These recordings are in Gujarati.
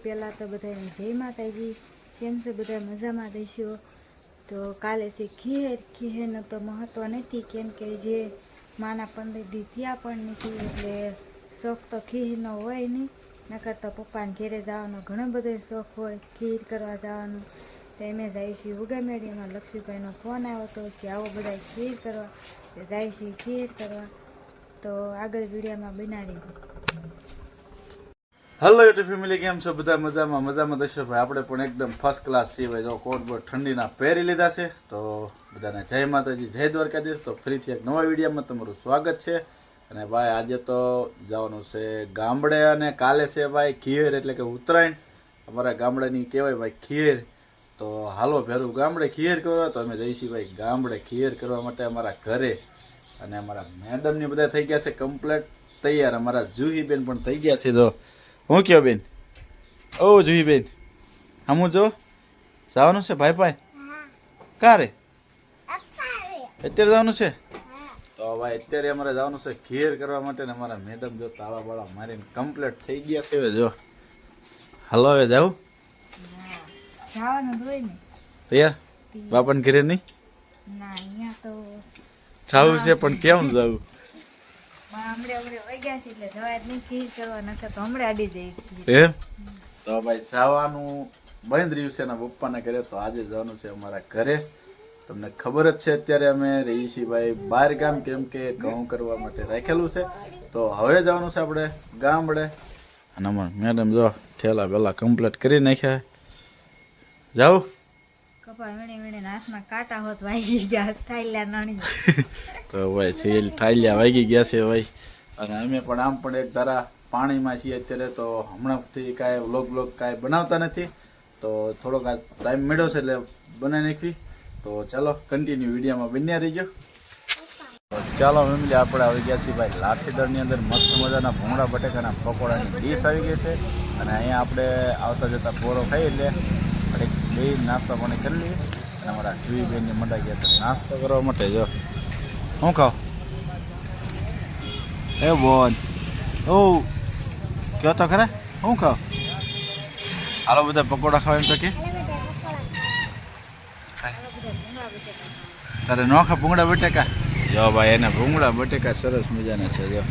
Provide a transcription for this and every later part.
પહેલાં તો બધાને જય માતાજી. કેમ છે બધા મજામાં દેશો? તો કાલે છે ખીહેરનું તો મહત્ત્વ નથી, કેમ કે જે માના 15 દી થયા પણ નથી, એટલે શોખ તો ખીરનો હોય નહીં. નકર તો પપ્પાને ઘેરે જવાનો ઘણો બધો શોખ હોય, ખીર કરવા જવાનો. તો એમે જઈશું ઉગામેડીમાં લક્ષ્મીભાઈનો ફોન આવ્યો હતો કે આવો બધા ખીર કરવા, જઈશું ખીર કરવા. તો આગળ વિડીયોમાં બનાવી. હેલો યુટ્યુબ ફેમિલી, કેમ છો બધા? મજામાં થશો ભાઈ. આપણે પણ એકદમ ફર્સ્ટ ક્લાસ છીએ ભાઈ. જો કોટ બોટ ઠંડીના પહેરી લીધા છે. તો બધાને જય માતાજી, જય દ્વારકાધીશ. તો ફરીથી એક નવા વિડીયોમાં તમારું સ્વાગત છે. અને ભાઈ આજે તો જવાનું છે ગામડે, અને કાલે છે ભાઈ ખીર, એટલે કે ઉત્તરાયણ. અમારા ગામડાની કહેવાય ભાઈ ખીર. તો હાલો ભેરું ગામડે ખીર કરવા. તો અમે જઈશું ભાઈ ગામડે ખીર કરવા માટે અમારા ઘરે. અને અમારા મેડમની બધા થઈ ગયા છે કમ્પ્લીટ તૈયાર. અમારા જુહી બેન પણ થઈ ગયા છે. જો હું કયો બેન? ઓ જુહી બેન, હમું જો જવાનું છે ભાઈ ભાઈ કારે અત્યારે જવાનું છે. તો ભાઈ અત્યારે અમારે જવાનું છે ખીર કરવા માટે. ને અમારા મેડમ જો તાળા બાળા મારીને કમ્પ્લીટ થઈ ગયા છે. જો હાલો હવે જાઉં જવાનું હોય ને તૈયાર બાપાને ઘરે નહીં ના, અહીંયા તો જવું છે પણ કેમ જવું? એમ તો ભાઈ જવાનું બંધ રહ્યું છે ને પપ્પાને ઘરે. તો આજે જવાનું છે અમારા ઘરે. તમને ખબર જ છે અત્યારે અમે રહીએ છીએ ભાઈ બહાર ગામ, કેમ કે ઘઉં કરવા માટે રાખેલું છે. તો હવે જવાનું છે આપણે ગામડે. અને અમારા મેડમ જો ઠેલા પેલા કમ્પ્લીટ કરી નાખ્યા. જાઓ હાથમાં કાંટા હોત વાગી ગયા, ઠાલ્યા નાની. તો ભાઈ સીલ ઠાલ્યા વાગી ગયા છે ભાઈ. અને અમે પણ આમ પણ એક ધારા પાણીમાં છીએ અત્યારે. તો હમણાંથી કાંઈ વ્લોગ કાંઈ બનાવતા નથી. તો થોડોક આ ટાઈમ મળ્યો છે એટલે બનાવી નાખી. તો ચાલો કન્ટિન્યુ વિડીયોમાં બન્યા રહીજો. ચાલો ફેમિલી, આપણે આવી ગયા છીએ ભાઈ લાઠીદળની અંદર. મસ્ત મજાના ભૂંગળા બટેકાના પકોડાની ડીશ આવી ગઈ છે. અને અહીંયા આપણે આવતા જતા પોરો ખાઈ એટલે બે નાસ્તા પાણી કરી લઈએ. અને અમારા જુઈ બેનની મંડા ગયા છે નાસ્તો કરવા માટે. જો શું ખાવ? એ બોન ઓ કયો તો ખરે શું ખાવ? હાલો બધા પકોડા ખાવ એમ તો કે તારે નો ખા ભૂંગળા બટેકા? જો ભાઈ એના ભૂંગળા બટેકા સરસ મજાના છે. જો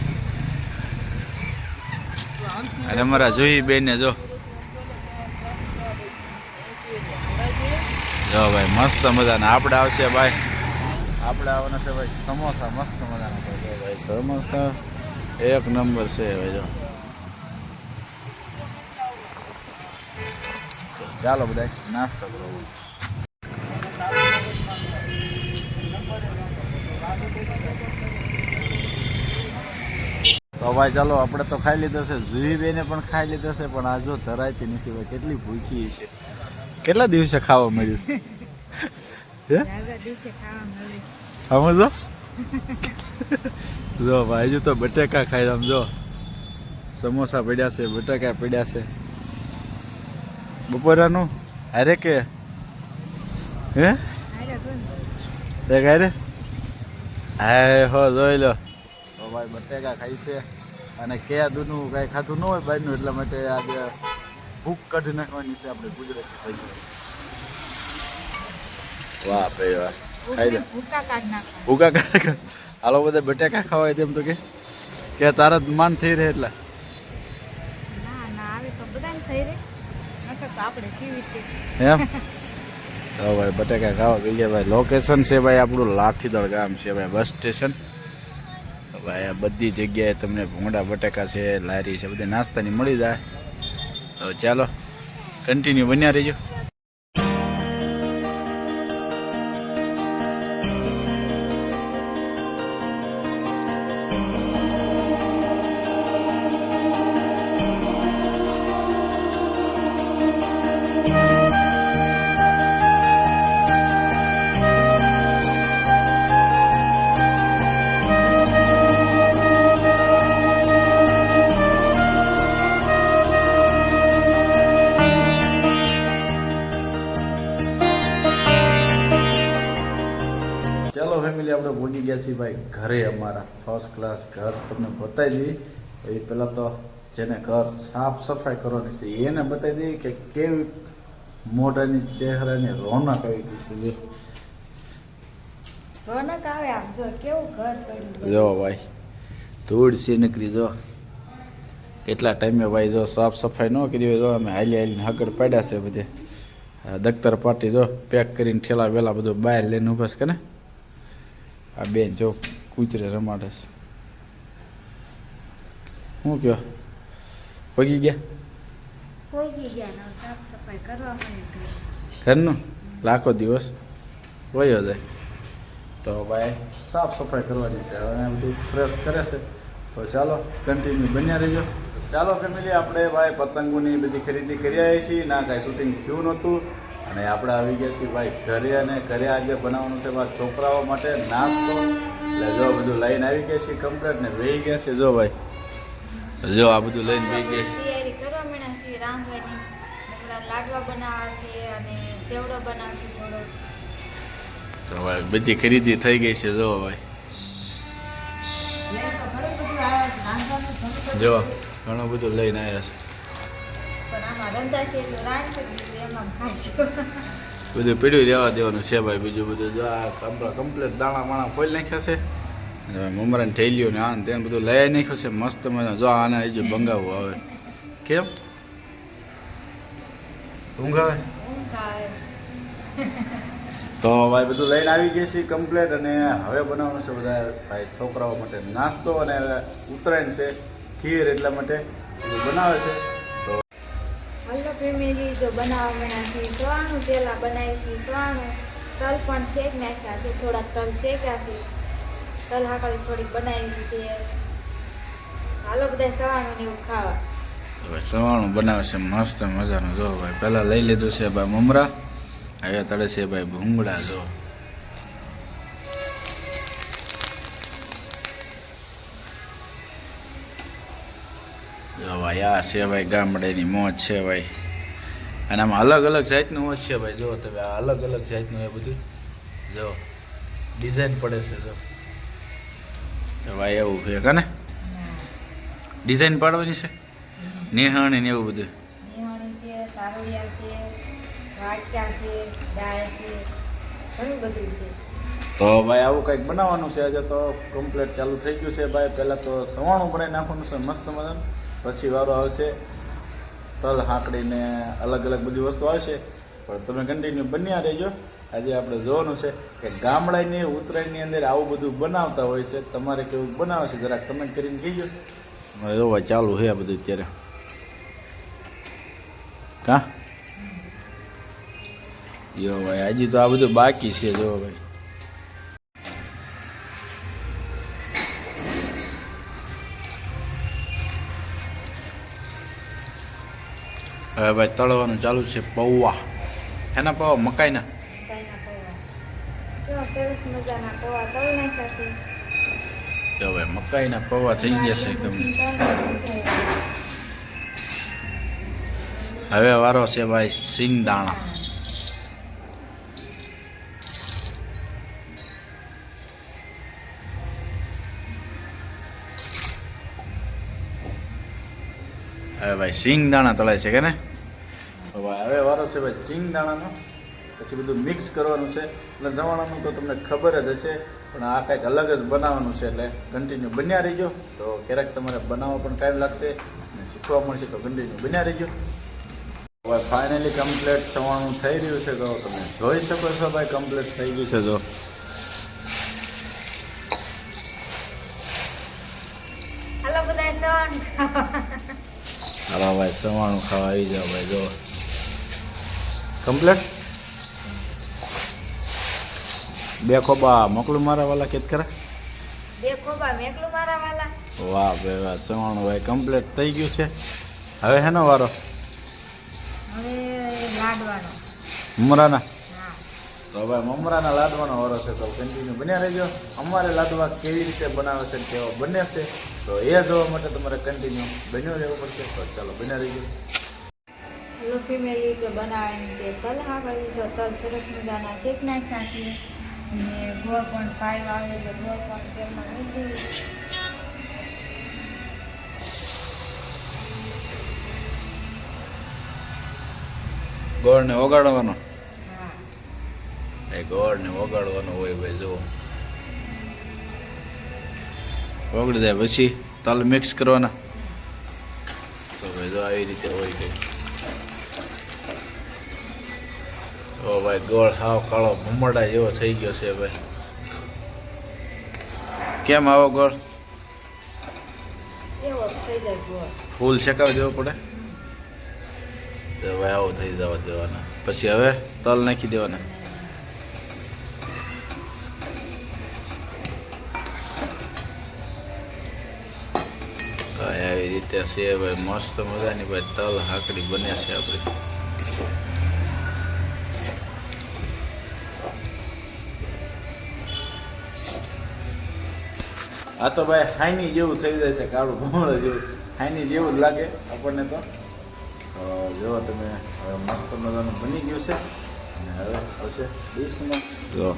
અને અમારા જોઈ બેન જો જો ભાઈ મસ્ત મજાના. આપણે આવશે ભાઈ, આપણે આવવાના છે ભાઈ સમોસા મસ્ત મજાના. જો ભાઈ સમોસા એક નંબર છે ભાઈ. જો ચાલો બધા નાસ્તો કરો. તો ભાઈ ચાલો આપણે તો ખાઈ લીધો છે. જુહી બેને પણ ખાઈ લીધો છે. પણ આ જો ધરાયતી નથી ભાઈ, કેટલી ભૂખી છે. કેટલા દિવસે ખાવા મળ્યું છે? સમજો જો ભાઈ હજુ તો બટેકા ખાઈ. આમ જો સમોસા પડ્યા છે, બટેકા પડ્યા છે. બપોરાનું અરે કે હે અરે હા હો જોઈ લો. તો ભાઈ બટેકા ખાઈ છે. અને કયા દૂધનું કાંઈ ખાતું ન હોય બહારનું, એટલા માટે આજે ભૂખ કાઢી નાખવાની છે આપણે ગુજરાતી ભાઈ. વાહ ભાઈ વાહ, ખાઈ લે ભૂકા કાઢ. હાલો બધા બટેકા ખાવાય તેમ તો કે તારા માન થઈ રહે એટલા. એમ તો ભાઈ બટેકા ખાવા ગઈ ગયા ભાઈ. લોકેશન છે ભાઈ આપણું લાઠીદળ ગામ છે ભાઈ, બસ સ્ટેશન. ભાઈ આ બધી જગ્યાએ તમને ભૂંગળા બટેકા છે, લારી છે, બધી નાસ્તાની મળી જાય. તો ચાલો કન્ટિન્યુ બન્યા રહીજો. ફેમિલી આપણે પહોંચી ગયા છીએ ભાઈ ઘરે. અમારા ફર્સ્ટ ક્લાસ ઘર તમને બતાવી દઈએ. એ પહેલાં તો જેને ઘર સાફ સફાઈ કરવાની છે એને બતાવી દઈએ કે કેવી મોઢાની ચહેરાની રોનક આવી ગઈ છે. રોનક આવે આમ જો કેવું ઘર પડ્યું જો ભાઈ ધૂળ સી નીકળી જો કેટલા ટાઈમે ભાઈ જો સાફ સફાઈ ન કરી હોય જો અમે હાલી હાલીને આગળ પાડ્યા છે બધે દફતર પાટી જો પેક કરીને ઠેલા વેલા બધું બહાર લઈને ઊભા છે કે ને આ બેન જો કૂતરે રમાડે છે શું કહો પગી ગયા કોઈ ગયા સાફ સફાઈ કરવા માંડે ઘરનું લાખો દિવસ વયો જાય તો ભાઈ સાફ સફાઈ કરવાની છે હવે બધું ફ્રેશ કરે છે તો ચાલો કન્ટિન્યુ બન્યા રહેજો. ચાલો ફેમિલી આપણે ભાઈ પતંગોની બધી ખરીદી કરી આવ્યા છીએ ના કાંઈ શૂટિંગ થયું નહોતું અને આપણે આવી ગયા છીએ ભાઈ ઘરે અને ઘરે આજે બનાવવાનું છે ભાઈ છોકરાઓ માટે નાસ્તો એટલે જો બધું લઈને આવી ગયા છીએ કમ્પ્લેટ ને વહી ગયા છે જો ભાઈ જો આ બધું લઈને વહી ગયા છે. તૈયારી કરવા માંડ્યા છીએ રાંધવાની હમણાં લાડવા બનાવવા છે અને ચેવડો બનાવશે થોડો તો ભાઈ બધી ખરીદી થઈ ગઈ છે જો ભાઈ લઈને તો ઘણું બધું આવે છે રાંધવાનું ઘણું બધું જો છે. ઘણું બધું લઈને આવ્યા છે પણ આમાં રંધા છે એટલે રાંધ છે બીજું એમાં ખાઈશું બધું પીડ્યું રહેવા દેવાનું છે ભાઈ બીજું બધું જો આ કમ્પ્લેટ દાણા માણા ખોલી નાખ્યા છે મમરાને થેલીઓ ને આ ને તેને બધું લઈ નાખ્યું છે મસ્ત મજા જો આને હજુ બંગાવવું આવે કેમ ઊંઘ આવે ઊંઘ આવે તો ભાઈ બધું લઈને આવી ગયા છીએ કમ્પ્લેટ અને હવે બનાવવાનું છે બધા ભાઈ છોકરાઓ માટે નાસ્તો અને ઉત્તરાયણ છે ખીર એટલા માટે બધું બનાવે છે. તો હલ્લો ફેમિલી જો બનાવવા માંડ્યા છીએ સવાણું પહેલાં બનાવીશું સવાણું તલ પણ શેક નાખ્યા છે થોડાક તલ શેક્યા છે તલ હાકળી થોડીક બનાવી છે હાલો બધા સવાણું ને એવું ખાવા હવે સવાણું બનાવે છે મસ્ત મજાનું જો ભાઈ પહેલાં લઈ લીધું છે ભાઈ મમરા હવે તળે છે ભાઈ ભૂંગળા જો ભાઈ આ છે ભાઈ ગામડેની મોજ છે ભાઈ અને આમાં અલગ અલગ જાતનું મોજ છે ભાઈ જો તમે આ અલગ અલગ જાતનું એ બધું જો ડિઝાઇન પડે છે જો ભાઈ એવું છે કે ડિઝાઇન પાડવાની છે નેહાણી ને એવું બધું નિહાણી છે તારોડિયા છે વાટક્યા છે દાળ છે ઘણું બધું છે તો ભાઈ આવું કંઈક બનાવવાનું છે આજે તો કમ્પ્લીટ ચાલુ થઈ ગયું છે ભાઈ પહેલાં તો સવાણું બનાવી નાખવાનું છે મસ્ત મજાનું પછી વારો આવશે તલ હાંકડીને અલગ અલગ બધી વસ્તુ આવશે પણ તમે કન્ટિન્યુ બન્યા રહેજો. આજે આપણે જોવાનું છે કે ગામડાની ઉત્તરાયણની અંદર આવું બધું બનાવતા હોય છે તમારે કેવું બનાવે છે જરાક કમેન્ટ કરીને કહીજો. જો ભાઈ ચાલુ છે આ બધું અત્યારે કા જો ભાઈ હજી તો આ બધું બાકી છે જો ભાઈ હવે ભાઈ તળવાનું ચાલુ છે પૌવા એના પૌવા મકાઈના મકાઈના પૌવા કેવા સરસ મજાના પૌવા તળ નાખ્યા છે તો હવે મકાઈના પૌવા થઈ ગયા છે એકદમ. હવે વારો છે ભાઈ સિંગદાણા હવે ભાઈ સિંગદાણા તળાય છે કે ને હવે વારો છે ભાઈ સિંગદાણાનો પછી બધું મિક્સ કરવાનું છે એટલે જવાનું તો તમને ખબર જ હશે પણ આ કંઈક અલગ જ બનાવવાનું છે એટલે કન્ટિન્યુ બન્યા રહીજો. તો ક્યારેક તમારે બનાવવા પણ ટાઈમ લાગશે અને શીખવા મળશે તો કન્ટિન્યુ બન્યા રહીજો. હવે ફાઇનલી કમ્પ્લીટ થવાનું થઈ રહ્યું છે તો તમે જોઈ શકો છો ભાઈ કમ્પ્લીટ થઈ ગયું છે જો હાલો બધા સવાણું હાલો ભાઈ સવાણું ખાવા આવી જાઓ ભાઈ જો કમ્પ્લીટ બે ખોબા મોકલું મારા વાલા કેત કરે બે ખોબા મેકલું મારા વાલા વાહ ભાઈ વાહ સવાણું ભાઈ કમ્પ્લીટ થઈ ગયું છે. હવે હેનો વારો હવે લાડવાનો મમરાના હા તો ભાઈ મમરાના લાડવાનો વારો છે તો કન્ટિન્યુ બન્યા રહેજો. અમારે લાડવા કેવી રીતે બનાવે છે કેવા બને છે તો એ જોવા માટે તમારે કન્ટિન્યુ બન્યો રહેવું પડશે. તો ચાલો બન્યા રહેજો. હેલો ફેમિલી જો બનાવવાની છે તલ હાકળી જો તલ સરસ મજાના શેક નાખ્યા છે અને ગોળ પણ પાયો આવે છે ગોળ પણ તેલમાં મૂકી દેવી ગોળને ઓગાળવાનો. હા એ ગોળને ઓગાળવાનો હોય ભાઈ. જુઓ ઓગળી જાય પછી તલ મિક્સ કરવાના. તો ભાઈ જો આવી રીતે હોય ગઈ. ઓ ભાઈ ગોળ હાવ કાળો ભમરડા જેવો થઈ ગયો છે ભાઈ. કેમ આવો ગોળ? એવો થઈ જાય ગોળ. ફૂલ શેકાવી દેવો પડે. તો ભાઈ આવો થઈ જવા દેવાના. પછી હવે તલ નાખી દેવાના. ભાઈ આવી રીતે છે ભાઈ. મસ્ત મજાની ભાઈ તલ હાકડી બને છે આપણી. આ તો ભાઈ હાઈની જેવું થઈ જાય છે. કાળું ભમરડા જેવું હાઈની જેવું જ લાગે આપણને તો. જો તમે હવે મસ્ત મજાનું બની ગયું છે. અને હવે આવશે ડીશમાં. જો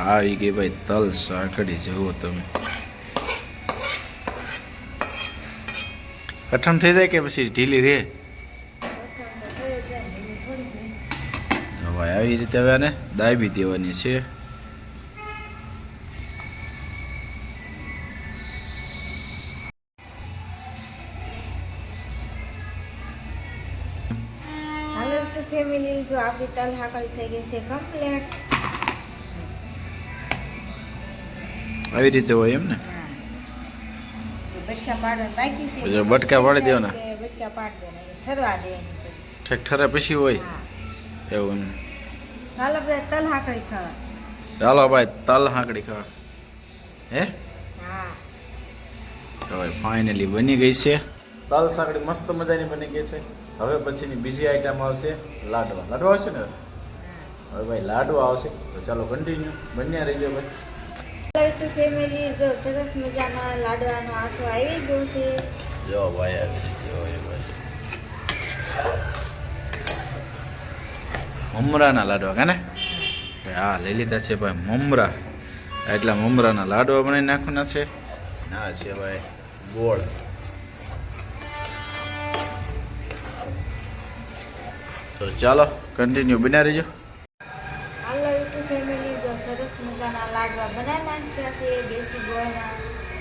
આવી ગઈ ભાઈ તલ સાંકળી. જુઓ તમે કઠણ થઈ જાય કે પછી ઢીલી રહે? ભાઈ આવી રીતે હવે આને દાબી દેવાની છે. હાલો તો ફેમિલી, જો આપણી તલ હાકળી થઈ ગઈ છે કમ્પ્લીટ. આવી રીતે હોય એમ ને? બટકા પાડવા બાકી છે. પછી બટકા પાડી દેવાના. બટકા પાડી દેવાના, ઠરવા દેવાની. ઠેક ઠરે પછી હોય હા એવું એમ. હાલો બધા તલ હાકળી ખાવા. ચાલો ભાઈ તલ હાંકડી ખાવા. હે હા તો ભાઈ ફાઇનલી બની ગઈ છે તલ સાંકડી. મસ્ત મજાની બની ગઈ છે. હવે પછીની બીજી આઈટમ આવશે લાડવા. લાડવા આવશે ને હવે ભાઈ લાડવા આવશે. તો ચાલો કન્ટિન્યુ બન્યા રહીજો ભાઈ. હાલો તો ફેમિલી, જો સરસ મજાના લાડવાનો આથો આવી ગયો છે. જો ભાઈ આવી રીતે હોય ભાઈ. મમરાના લાડવા કાને હા લઈ લીધા છે ભાઈ મમરા. એટલા મમરાના લાડવા બનાવી નાખવાના છે. ના છે ભાઈ ગોળ. તો ચાલો કન્ટિન્યુ બન્યા રહીજો. હાલો યુટ્યુબ ફેમિલી, જો સરસ મજાના લાડવા બનાવી નાખ્યા છે. દેશી ગોળના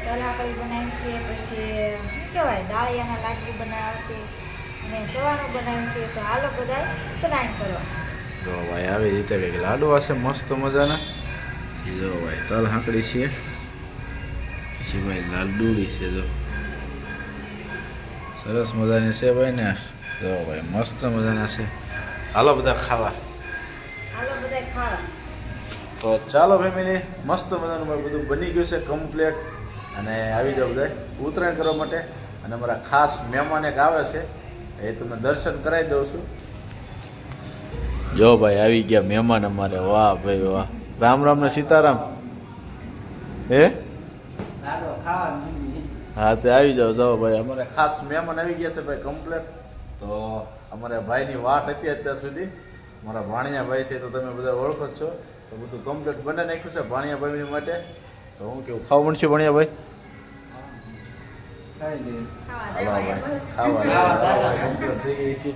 તલ હાકળી બનાવી છે. પછી શું કહેવાય, ડાળિયાના લાડુ બનાવ્યા છે અને ચવાનો બનાવ્યું છે. તો હાલો બધા ઉત્તરાયણ કરવા. જો ભાઈ આવી રીતે કંઈક લાડવા છે મસ્ત મજાના. જો ભાઈ તલ હાંકડી છે. પછી ભાઈ લાડુડી છે. જો સરસ મજાની છે ભાઈ ને. જો ભાઈ મસ્ત મજાના છે. હાલો બધા ખાવા. હાલો બધા ખાવા. તો ચાલો ફેમિલી, મસ્ત મજાનું ભાઈ બધું બની ગયું છે કમ્પ્લીટ. અને આવી જાઓ બધા ઉત્તરાયણ કરવા માટે. અને અમારા ખાસ મહેમાન એક આવે છે, એ તમને દર્શન કરાવી દઉં છું. જો ભાઈ આવી ગયા મહેમાન અમારે. વાહ ભાઈ વાહ. રામ રામ ને સીતારામ. હે હા તે આવી જાઓ. જાઓ ભાઈ અમારે ખાસ મહેમાન આવી ગયા છે ભાઈ કમ્પ્લીટ. તો અમારા ભાઈની વાટ હતી અત્યાર સુધી. મારા ભાણિયા ભાઈ છે તો તમે બધા ઓળખો જ છો. તો બધું કમ્પ્લીટ બને નાખ્યું છે ભાણિયા ભાઈ માટે. તો હું કેવું ખાવું મળશે ભાણિયા ભાઈ? ખાવા ખાવા દેવાય. ખાવા કમ્પ્લીટ થઈ ગઈ છે.